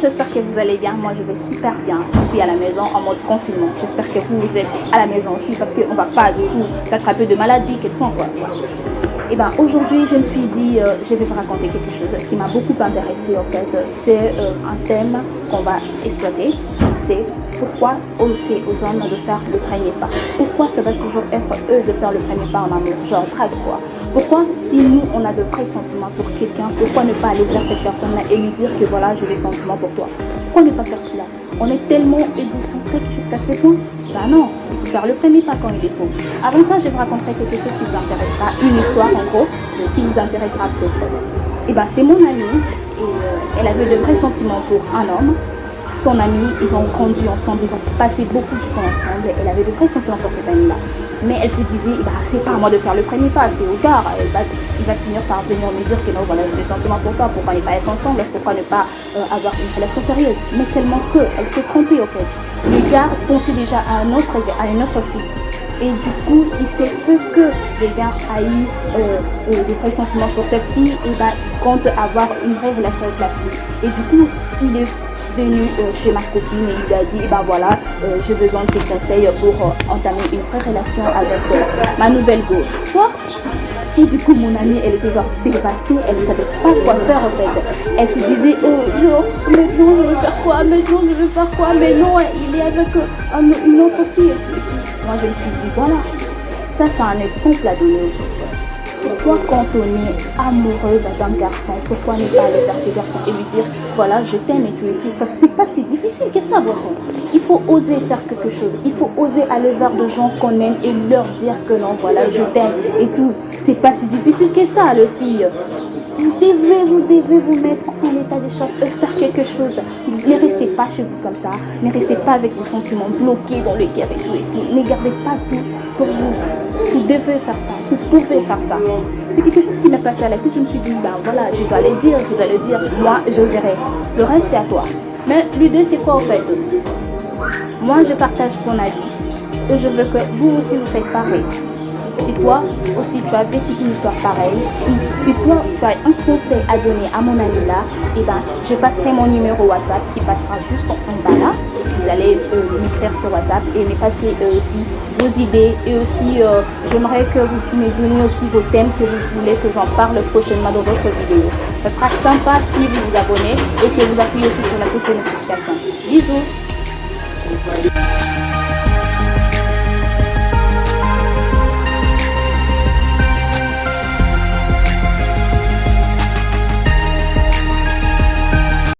j'espère que vous allez bien. Moi, je vais super bien. Je suis à la maison en mode confinement. J'espère que vous êtes à la maison aussi parce qu'on ne va pas du tout s'attraper de maladies, quelqu'un quoi. Et ben aujourd'hui, je me suis dit, je vais vous raconter quelque chose qui m'a beaucoup intéressée en fait. C'est un thème qu'on va exploiter. C'est pourquoi c'est aux hommes de faire le premier pas. Pourquoi ça va toujours être eux de faire le premier pas en amour. Genre, traque quoi. Pourquoi si nous, on a de vrais sentiments pour quelqu'un, pourquoi ne pas aller vers cette personne-là et lui dire que voilà, j'ai des sentiments pour toi. Pourquoi ne pas faire cela? On est tellement égocentrique jusqu'à ce point. Ben non, il faut faire le premier pas quand il est faux. Avant ça, je vous raconterai quelque chose qui vous intéressera, une histoire en gros, qui vous intéressera peut-être. Et ben c'est mon amie, et elle avait de vrais sentiments pour un homme. Son ami, ils ont grandi ensemble, ils ont passé beaucoup de temps ensemble. Elle avait de vrais sentiments pour cet ami-là. Mais elle se disait, bah, c'est pas à moi de faire le premier pas, c'est au gars. Il va finir par venir me dire que non, voilà, j'ai des sentiments pour toi, pourquoi ne pas être ensemble, pourquoi ne pas avoir une relation sérieuse. Mais seulement elle s'est trompée au fait. Le gars pensait déjà à une autre fille. Et du coup, il s'est fait que le gars a eu des vrais sentiments pour cette fille et bah, compte avoir une vraie relation avec la fille. Et du coup, il est venu chez ma copine et il lui a dit ben voilà, j'ai besoin de tes conseils pour entamer une vraie relation avec ma nouvelle go. Tu vois? Et du coup, mon amie, elle était genre dévastée, elle ne savait pas quoi faire en fait. Elle se disait, genre, maintenant je vais faire quoi? Maintenant je vais faire quoi? Mais non, il est avec une autre fille. Moi, je me suis dit, voilà, ça c'est un exemple à donner aujourd'hui. Pourquoi quand on est amoureuse d'un garçon, pourquoi ne pas aller vers ce garçon et lui dire voilà je t'aime et tout. Ça c'est pas si difficile que ça, boisson. Il faut oser faire quelque chose. Il faut oser aller vers des gens qu'on aime et leur dire que non voilà je t'aime et tout. C'est pas si difficile que ça, les filles. Vous devez vous mettre en état de choc, faire quelque chose. Ne restez pas chez vous comme ça. Ne restez pas avec vos sentiments bloqués dans le cœur et tout. Ne gardez pas tout pour vous. Vous devez faire ça. Vous pouvez faire ça. C'est quelque chose qui m'est passé à la tête. Je me suis dit, ben voilà, je dois le dire. Moi, j'oserai. Le reste, c'est à toi. Mais l'idée, c'est quoi en fait? Moi, je partage mon avis. Et je veux que vous aussi, vous faites pareil. Si toi aussi tu as vécu une histoire pareille, si toi tu as un conseil à donner à mon ami là, et ben je passerai mon numéro WhatsApp qui passera juste en bas là. Vous allez m'écrire sur WhatsApp et me passer aussi vos idées et aussi j'aimerais que vous me donniez aussi vos thèmes que vous voulez que j'en parle prochainement dans votre vidéo. Ça sera sympa si vous vous abonnez et que vous appuyez aussi sur la touche de notification. Bisous.